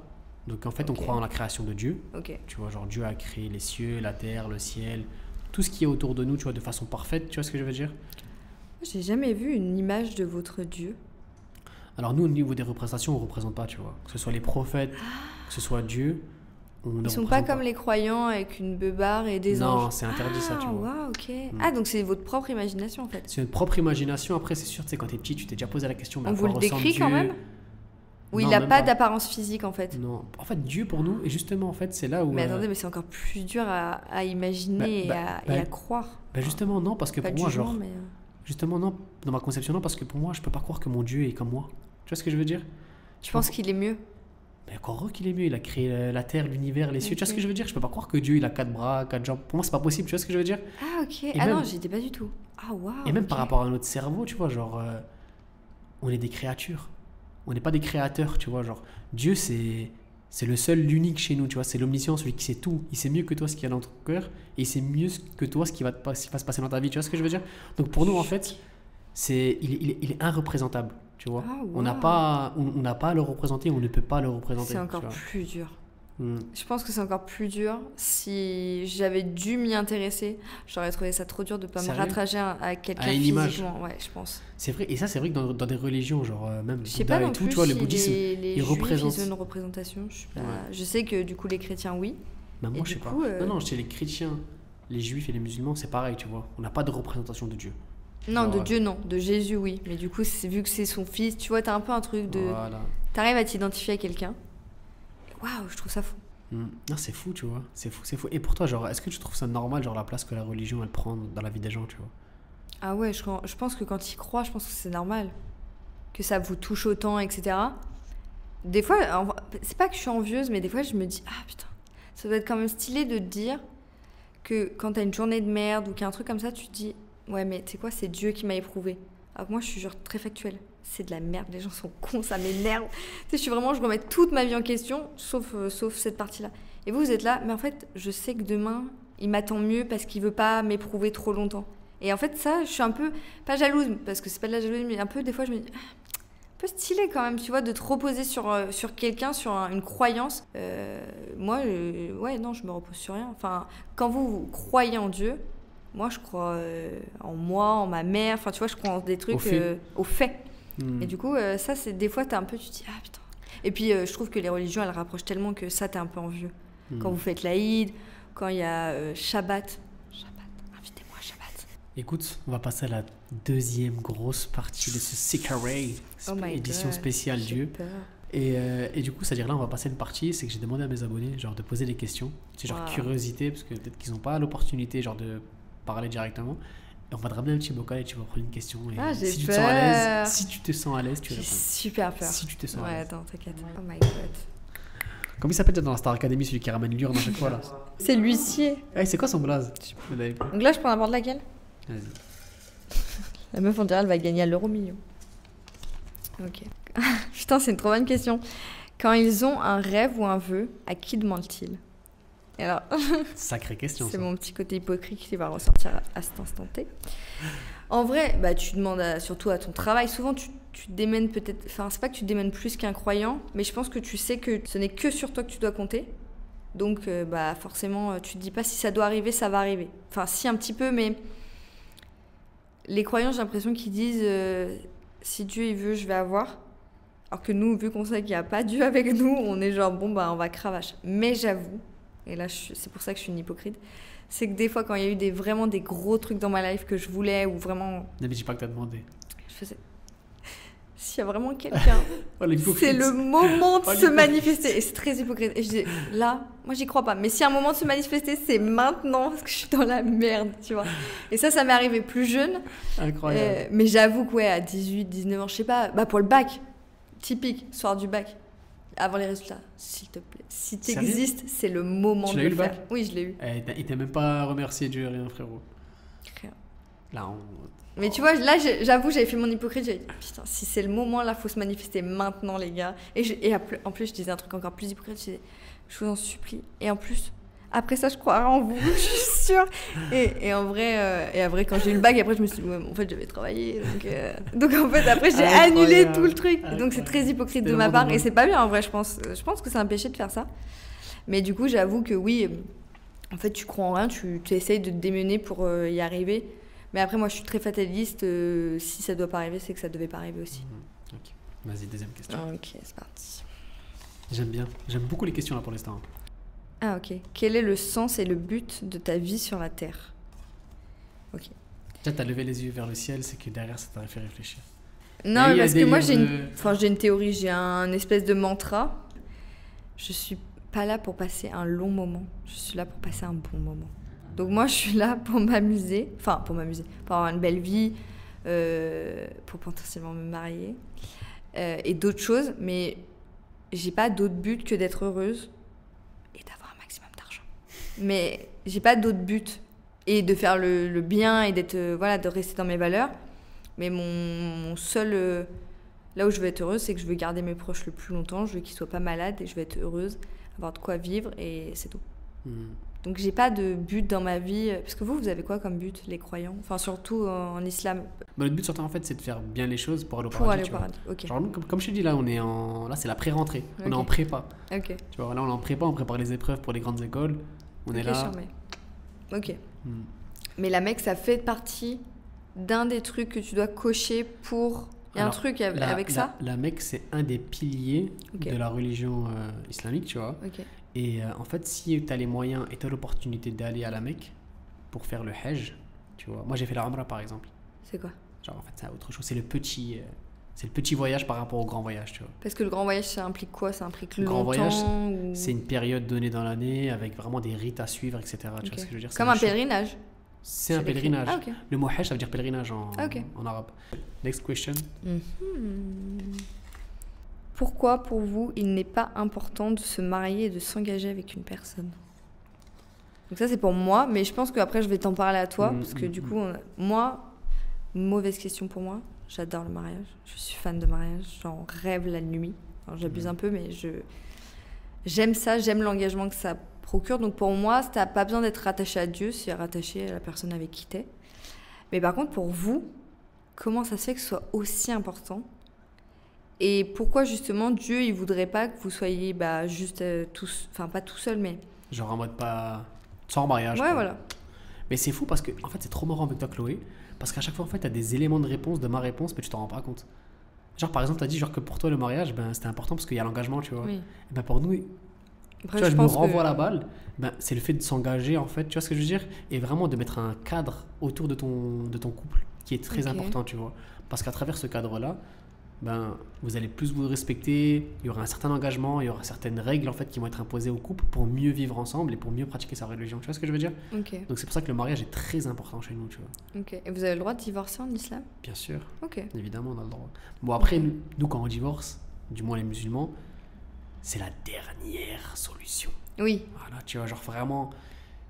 Donc, en fait, on croit en la création de Dieu. Tu vois, genre, Dieu a créé les cieux, la terre, le ciel, tout ce qui est autour de nous, tu vois, de façon parfaite. Tu vois ce que je veux dire? J'ai jamais vu une image de votre Dieu. Alors nous, au niveau des représentations, on ne représente pas, tu vois. Que ce soit les prophètes, que ce soit Dieu, on ne représente pas. Ils sont pas comme les croyants avec une beubare et des anges. Non, c'est interdit ça, tu vois. Ah, ok. Ah, donc c'est votre propre imagination, en fait. C'est notre propre imagination. Après, c'est sûr, tu sais, quand t'es petit, tu t'es déjà posé la question. Mais on vous le décrit quand même? Ou il n'a pas d'apparence physique, en fait? Non. En fait, Dieu, pour nous, et justement, en fait, c'est là où... Mais attendez, mais c'est encore plus dur à imaginer et à croire. Bah justement, non, parce que pas pour moi, jugement, genre... Mais... Justement, non, dans ma conception, non, parce que pour moi, je peux pas croire que mon Dieu est comme moi. Tu vois ce que je veux dire? Je pense qu'il est mieux. Mais encore heureux qu'il est mieux. Il a créé la terre, l'univers, les cieux. Tu vois ce que je veux dire? Je peux pas croire que Dieu, il a 4 bras, 4 jambes. Pour moi, c'est pas possible. Tu vois ce que je veux dire? Ah, ok. Et non, j'y étais pas du tout. Ah, waouh. Et même par rapport à notre cerveau, tu vois, genre... on est des créatures. On n'est pas des créateurs, tu vois. Genre, Dieu, c'est le seul, l'unique chez nous, tu vois. C'est l'omniscient, celui qui sait tout. Il sait mieux que toi ce qu'il y a dans ton cœur. Et il sait mieux que toi ce qui va se passer dans ta vie. Tu vois ce que je veux dire? Donc pour nous, en fait, il est irreprésentable, tu vois. Ah, wow. On n'a pas à le représenter, on ne peut pas le représenter. C'est encore plus dur. Je pense que c'est encore plus dur. Si j'avais dû m'y intéresser, j'aurais trouvé ça trop dur de ne pas me rattacher à quelqu'un physiquement. Image. Ouais, je pense. C'est vrai, et ça, c'est vrai que dans des religions, genre même je sais pas non et tout, plus tu vois, si le bouddhisme, ils représentent. Ils ont une représentation. Je sais pas. Je sais que du coup, les chrétiens, oui. Bah, moi, je sais pas. Non, chez les chrétiens, les juifs et les musulmans, c'est pareil, tu vois. On n'a pas de représentation de Dieu. Non, Genre, de Dieu, non. De Jésus, oui. Mais du coup, vu que c'est son fils, tu vois, t'as un peu un truc de... Voilà. T'arrives à t'identifier à quelqu'un. Waouh, je trouve ça fou. Non, c'est fou, tu vois. C'est fou, c'est fou. Et pour toi, genre, est-ce que tu trouves ça normal, genre, la place que la religion, elle prend dans la vie des gens, tu vois? Ah ouais, je pense que quand il croit, je pense que c'est normal. Que ça vous touche autant, etc. Des fois, c'est pas que je suis envieuse, mais des fois, je me dis, ah putain, ça doit être quand même stylé de te dire que quand t'as une journée de merde ou qu'il y a un truc comme ça, tu te dis, ouais, mais tu sais quoi, c'est Dieu qui m'a éprouvé. Alors que moi, je suis genre très factuelle. C'est de la merde, les gens sont cons, ça m'énerve. Tu sais, je remets toute ma vie en question, sauf cette partie-là. Et vous êtes là, mais en fait, je sais que demain, il m'attend mieux parce qu'il veut pas m'éprouver trop longtemps. Et en fait, ça, je suis un peu, pas jalouse, parce que c'est pas de la jalousie, mais un peu, des fois, je me dis, un peu stylé quand même, tu vois, de te reposer sur quelqu'un, sur une croyance. Moi, ouais, non, je me repose sur rien. Enfin, quand vous croyez en Dieu, moi, je crois en moi, en ma mère, enfin, tu vois, je crois en des trucs au fait. Et du coup, ça, c'est des fois, t'es un peu, tu te dis, ah putain. Et puis, je trouve que les religions, elles rapprochent tellement que ça, t'es un peu envieux. Quand vous faites l'Aïd, quand il y a Shabbat, invitez-moi à Shabbat. Écoute, on va passer à la deuxième grosse partie de ce Sicaré, édition spéciale Dieu. Et du coup, c'est-à-dire là, on va passer une partie, c'est que j'ai demandé à mes abonnés, genre, de poser des questions. C'est genre curiosité, parce que peut-être qu'ils n'ont pas l'opportunité, genre, de parler directement. Et on va te ramener un petit bocal et tu vas prendre une question. Et j'ai si tu te peur. sens à l'aise, si tu te sens à l'aise, tu réponds. J'ai super peur. Si tu te sens à Ouais, l'aise. attends, t'inquiète. Oh my god. Comment il s'appelle dans la Star Academy, celui qui ramène l'urne à chaque fois là? C'est l'huissier. Hey, c'est quoi son blaze? Donc là, je prends n'importe laquelle. Vas-y. La meuf, on dirait, elle va gagner à l'euro-million. Ok. Putain, c'est une trop bonne question. Quand ils ont un rêve ou un vœu, à qui demandent-ils? Et alors, sacrée question. c'est ça. mon petit côté hypocrite qui va ressortir à cet instant T. En vrai, bah, tu demandes surtout à ton travail. Souvent, tu te démènes peut-être... Enfin, c'est pas que tu te démènes plus qu'un croyant, mais je pense que tu sais que ce n'est que sur toi que tu dois compter. Donc, bah, forcément, tu te dis pas si ça doit arriver, ça va arriver. Enfin, si, un petit peu, mais... Les croyants, j'ai l'impression qu'ils disent si Dieu il veut, je vais avoir. Alors que nous, vu qu'on sait qu'il n'y a pas Dieu avec nous, on est genre, bon, bah, on va cravache. Mais j'avoue, et là, c'est pour ça que je suis une hypocrite, c'est que des fois, quand il y a eu vraiment des gros trucs dans ma life que je voulais, ou vraiment... Non, mais dis pas que t'as demandé. Je faisais... S'il y a vraiment quelqu'un, c'est le moment de se manifester. Et c'est très hypocrite. Et je dis, là, moi, j'y crois pas. Mais s'il y a un moment de se manifester, c'est maintenant, parce que je suis dans la merde, tu vois. Et ça m'est arrivé plus jeune. Incroyable. Mais j'avoue que, ouais, à 18, 19 ans, je sais pas, bah, pour le bac, typique, soir du bac, avant les résultats, s'il te plaît. Si t'existes, c'est le moment de le faire. Oui, je l'ai eu. Il t'a même pas remercié Dieu, rien, frérot. Rien. Là, Mais tu vois, là, j'avoue, j'avais fait mon hypocrite. J'avais dit, putain, si c'est le moment, là, faut se manifester maintenant, les gars. Et en plus, je disais un truc encore plus hypocrite. Je disais, je vous en supplie. Et en plus, après ça, je croirais en vous, je suis sûre. Et en vrai, quand j'ai eu le bac, après, je me suis dit, ouais, en fait, j'avais travaillé. Donc en fait, après, j'ai annulé tout le truc. Donc c'est très hypocrite de ma part. Et c'est pas bien, en vrai, je pense. Je pense que c'est un péché de faire ça. Mais du coup, j'avoue que oui, en fait, tu crois en rien, tu essayes de te démener pour y arriver. Mais après, moi, je suis très fataliste. Si ça doit pas arriver, c'est que ça devait pas arriver aussi. Ok. Vas-y, deuxième question. Ok, c'est parti. J'aime bien. J'aime beaucoup les questions là pour l'instant. Ah, ok. Quel est le sens et le but de ta vie sur la Terre? Ok. Déjà, t'as levé les yeux vers le ciel, c'est que derrière, ça t'a fait réfléchir. Non, parce que moi, j'ai une théorie, j'ai un espèce de mantra. Je suis pas là pour passer un long moment. Je suis là pour passer un bon moment. Donc moi, je suis là pour m'amuser. Enfin, pour m'amuser. Pour avoir une belle vie. Pour potentiellement me marier. Et d'autres choses. Mais j'ai pas d'autre but que d'être heureuse. Et d'avoir un maximum d'argent. Mais j'ai pas d'autre but. Et de faire le bien et d'être, de rester dans mes valeurs. Mais mon seul... là où je veux être heureuse, c'est que je veux garder mes proches le plus longtemps. Je veux qu'ils soient pas malades et je veux être heureuse. Avoir de quoi vivre et c'est tout. Donc j'ai pas de but dans ma vie. Parce que vous avez quoi comme but, les croyants? Enfin, surtout en islam. Bah, le but surtout en fait, c'est de faire bien les choses pour aller au paradis. Pour aller au paradis, ok. Genre, nous, comme je te dis là, là c'est la pré-rentrée. Okay. On est en prépa. Ok. Tu vois, là on est en prépa, on prépare les épreuves pour les grandes écoles. On est là. Charmé. Ok. Mais la Mecque, ça fait partie d'un des trucs que tu dois cocher pour... Il y a un truc avec ça? La Mecque, c'est un des piliers de la religion islamique, tu vois. Ok. Et en fait, si tu as les moyens et tu as l'opportunité d'aller à la Mecque, pour faire le Hajj, tu vois. Moi, j'ai fait la Umrah, par exemple. C'est quoi? Genre, en fait, c'est autre chose. C'est le petit voyage par rapport au grand voyage, tu vois. Parce que le grand voyage, ça implique quoi? Ça implique Le grand longtemps voyage, ou... c'est une période donnée dans l'année avec vraiment des rites à suivre, etc. Tu Ok. vois ce que je veux dire? C'est Comme un chose- pèlerinage. C'est un chez les pèlerinage. chrétiens. Ah, ok. Le mot Hajj, ça veut dire pèlerinage Ah, ok. en arabe. Next question. Pourquoi, pour vous, il n'est pas important de se marier et de s'engager avec une personne? Donc ça, c'est pour moi, mais je pense qu'après, je vais t'en parler à toi, parce que du coup, moi, mauvaise question pour moi, j'adore le mariage, je suis fan de mariage, j'en rêve la nuit. Alors, j'abuse un peu, mais j'aime ça, j'aime l'engagement que ça procure. Donc pour moi, t'as pas besoin d'être rattaché à Dieu, c'est rattaché à la personne avec qui t'es. Mais par contre, pour vous, comment ça se fait que ce soit aussi important? Et pourquoi justement Dieu il voudrait pas que vous soyez juste tous, enfin pas tout seul mais Genre en mode pas. Sans mariage. ouais quoi. voilà. Mais c'est fou parce que, en fait, c'est trop marrant avec toi, Chloé. Parce qu'à chaque fois, en fait, t'as des éléments de réponse de ma réponse, mais tu t'en rends pas compte. Genre, par exemple, t'as dit genre, que pour toi, le mariage, ben, c'était important parce qu'il y a l'engagement, tu vois. Oui. Et ben, pour nous, tu Après, vois, je me pense renvoie que... la balle. Ben, c'est le fait de s'engager, en fait, tu vois ce que je veux dire? Et vraiment de mettre un cadre autour de ton couple qui est très Ok. important, tu vois. Parce qu'à travers ce cadre-là, ben, vous allez plus vous respecter, il y aura un certain engagement, il y aura certaines règles en fait qui vont être imposées au couple pour mieux vivre ensemble et pour mieux pratiquer sa religion. Tu vois ce que je veux dire? Ok, Donc c'est pour ça que le mariage est très important chez nous, tu vois. ok. Et vous avez le droit de divorcer en islam? Bien sûr, Ok. évidemment, on a le droit. Bon, après, nous, quand on divorce, du moins les musulmans, c'est la dernière solution. Oui. Voilà, tu vois, genre vraiment,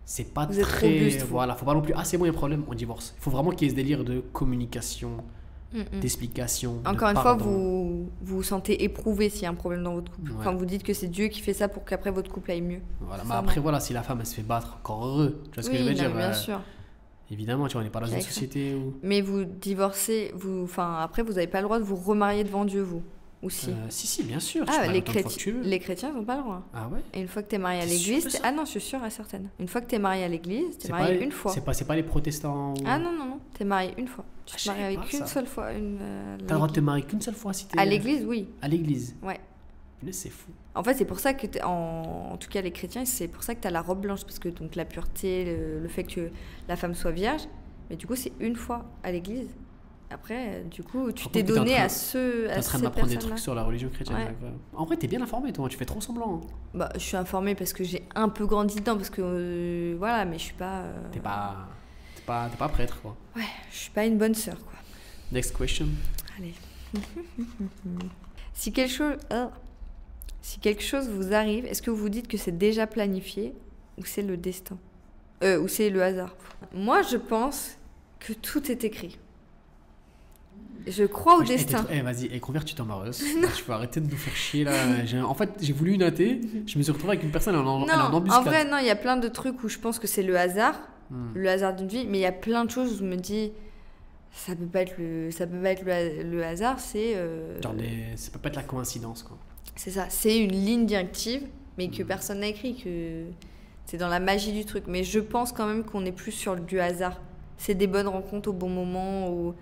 c'est pas Vous êtes très. robuste, vous. Voilà, faut pas non plus. Ah, c'est bon, il y a un problème, on divorce. Il faut vraiment qu'il y ait ce délire de communication, Mm. d'explication. de Encore une fois, pardon. vous vous sentez éprouvé s'il y a un problème dans votre couple. Ouais. Enfin, vous dites que c'est Dieu qui fait ça pour qu'après votre couple aille mieux. Voilà, Ça, mais après, voilà, si la femme elle se fait battre, encore heureux. Tu vois ce que Oui, je veux non, dire? mais bien sûr. Évidemment, tu vois, on n'est pas dans une Avec ça. société où. Mais vous divorcez, enfin après vous n'avez pas le droit de vous remarier devant Dieu, vous. Ou si? Si, bien sûr. tu Ah, peux aller les, autant de fois que tu veux. les chrétiens, ils n'ont pas le droit. Ah ouais? Et une fois que tu es marié à T'es l'église, sûr de ça? ah non, je suis sûre et certaine. Une fois que tu es marié à l'église, tu es C'est marié pas- une fois. C'est pas les protestants. Ah non, non, non, tu es marié une fois. Tu Ah, te je maries savais avec pas une ça. seule fois. T'as le droit de te marier qu'une seule fois si t'es. À l'église, oui. À l'église. Ouais. Mais c'est fou. En fait, c'est pour ça que, en tout cas les chrétiens, c'est pour ça que tu as la robe blanche, parce que donc la pureté, le fait que la femme soit vierge, mais du coup, c'est une fois à l'église. Après, du coup, tu Par t'es contre, t'es en donné train- à ceux, T'es à en train de ces m'apprendre des personnes-là. trucs sur la religion chrétienne. Ouais. c'est incroyable. En vrai, t'es bien informé, toi. Tu fais trop semblant. hein. Bah, je suis informée parce que j'ai un peu grandi dedans, parce que voilà, mais je suis pas. T'es pas prêtre, quoi. Ouais, je suis pas une bonne sœur, quoi. Next question. Allez. Si quelque chose vous arrive, est-ce que vous vous dites que c'est déjà planifié ou c'est le destin? Ou c'est le hasard? Moi, je pense que tout est écrit. Je crois au Moi, destin. Vas-y, convertis-toi, Marius. Tu peux arrêter de nous faire chier, là. En fait, j'ai voulu une athée. Je me suis retrouvé avec une personne elle est en Non, en embuscade. vrai, non, il y a plein de trucs où je pense que c'est le hasard, Hmm. le hasard d'une vie, mais il y a plein de choses où je me dis, ça peut pas être le hasard, c'est... Genre, ça peut pas être la coïncidence, quoi. C'est ça, c'est une ligne directive, mais que Mhm. personne n'a écrit, que c'est dans la magie du truc. Mais je pense quand même qu'on est plus sur du hasard. C'est des bonnes rencontres au bon moment,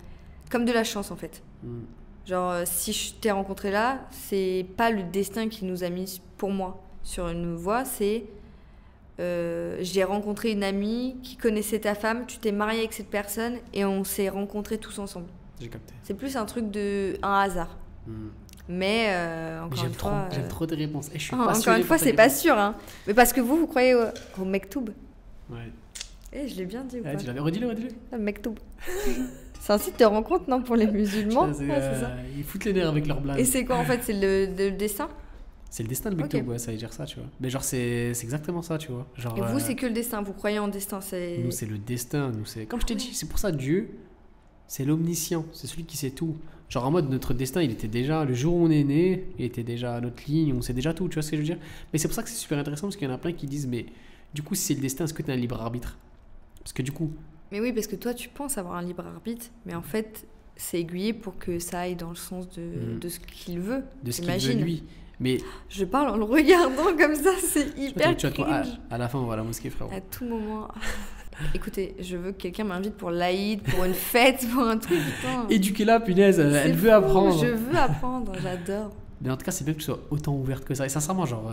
comme de la chance en fait. Hmm. Genre, si je t'ai rencontré là, c'est pas le destin qui nous a mis, pour moi, sur une voie, c'est... j'ai rencontré une amie qui connaissait ta femme, tu t'es marié avec cette personne et on s'est rencontrés tous ensemble. J'ai capté. C'est plus un hasard. Hmm. Mais Mais encore j'aime une trop, fois... j'aime trop tes réponses. Et je suis encore passionné une fois, par tes c'est pas réponses. sûr. Hein. Mais parce que vous croyez au Mektoub. Ouais. Je l'ai bien dit ou Ouais, pas? tu l'avais redis-le. Le Mektoub. C'est un site de rencontre, non, pour les musulmans? C'est, Ouais, c'est ça. Ils foutent les nerfs avec leurs blagues. Et c'est quoi en fait? C'est le destin? C'est le destin de Ok. Mektoub, ouais, ça veut dire ça, tu vois. Mais genre, c'est exactement ça, tu vois. Genre, Et vous, c'est que le destin. Vous croyez en destin? nous, c'est le destin. Nous, c'est... Comme je t'ai dit, c'est pour ça, Dieu, c'est l'omniscient. C'est celui qui sait tout. Genre, en mode, notre destin, il était déjà... Le jour où on est né, il était déjà à notre ligne, on sait déjà tout, tu vois ce que je veux dire? Mais c'est pour ça que c'est super intéressant, parce qu'il y en a plein qui disent, mais du coup, si c'est le destin, est-ce que tu as un libre arbitre? Parce que du coup... Mais oui, parce que toi, tu penses avoir un libre arbitre, mais en fait, c'est aiguillé pour que ça aille dans le sens de ce qu'il veut. de ce qu'il veut J'imagine. lui. Mais Je parle en le regardant comme ça, c'est hyper tu vas te- cringe. à la fin, on va à la mosquée, frérot. À tout moment. Écoutez, je veux que quelqu'un m'invite pour l'Aïd, pour une fête, pour un truc, putain. Éduquez-la, punaise, elle C'est veut fou, apprendre. Je veux apprendre, j'adore. Mais en tout cas, c'est bien que tu sois autant ouverte que ça. Et sincèrement, genre,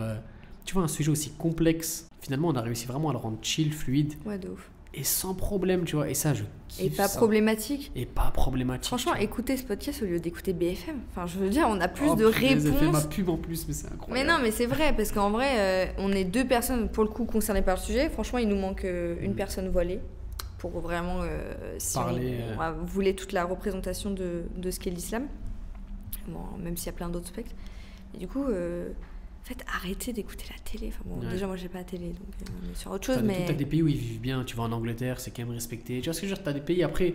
tu vois, un sujet aussi complexe, finalement, on a réussi vraiment à le rendre chill, fluide. Ouais, de ouf. et sans problème, tu vois. Et ça, je Et kiffe pas ça. problématique. Et pas problématique. Franchement, tu vois. écoutez ce podcast au lieu d'écouter BFM. Enfin, je veux dire, on a plus Oh, de punaise, elle fait ma réponses. pub en plus, mais c'est Mais incroyable. non, mais c'est vrai, parce qu'en vrai, on est 2 personnes, pour le coup, concernées par le sujet. Franchement, il nous manque une personne voilée pour vraiment, si Parler, on voulait toute la représentation de ce qu'est l'islam. Bon, même s'il y a plein d'autres spectres. Et du coup, en fait, arrêtez d'écouter la télé. Enfin bon, Ouais. déjà, moi, j'ai pas la télé, donc on est sur autre chose. T'as Mais t'as des pays où ils vivent bien. Tu vas en Angleterre, c'est quand même respecté. Tu vois ce que je veux dire? T'as des pays après.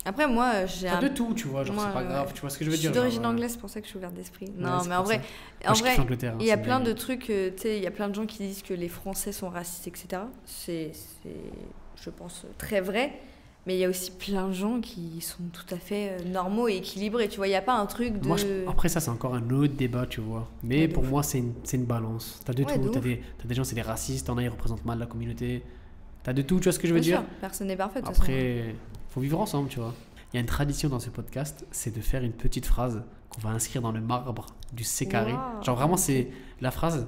après, moi, j'ai T'as de tout, tu vois. Genre, moi, c'est pas grave. Tu vois ce que je veux je suis dire? d'origine genre, anglaise, c'est pour ça que je suis ouverte d'esprit. ouais, Non, c'est mais en pour vrai, ça. Moi, je kiffe l'Angleterre, il y a c'est plein bien. de trucs, tu sais, il y a plein de gens qui disent que les Français sont racistes, etc. C'est, je pense, très vrai. Mais il y a aussi plein de gens qui sont tout à fait normaux et équilibrés. Tu vois, il n'y a pas un truc de. Moi, après, ça, c'est encore un autre débat, tu vois. Mais Ouais, de pour ouf. moi, c'est une balance. T'as de Ouais, tout. de T'as ouf. des gens, c'est des racistes. T'en as, ils représentent mal la communauté. T'as de tout, tu vois ce que je veux Bien dire? sûr, personne n'est parfait. de toute façon. Après, faut vivre ensemble, tu vois. Il y a une tradition dans ce podcast, c'est de faire une petite phrase qu'on va inscrire dans le marbre du C carré. Wow. Genre vraiment, c'est la phrase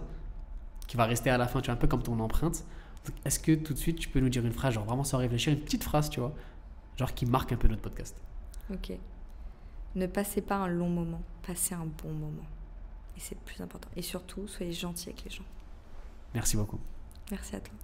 qui va rester à la fin, tu vois, un peu comme ton empreinte. Donc, est-ce que tout de suite, tu peux nous dire une phrase, genre vraiment sans réfléchir, une petite phrase, tu vois, genre qui marque un peu notre podcast? Ok. Ne passez pas un long moment, passez un bon moment. Et c'est le plus important. Et surtout, soyez gentils avec les gens. Merci beaucoup. Merci à toi.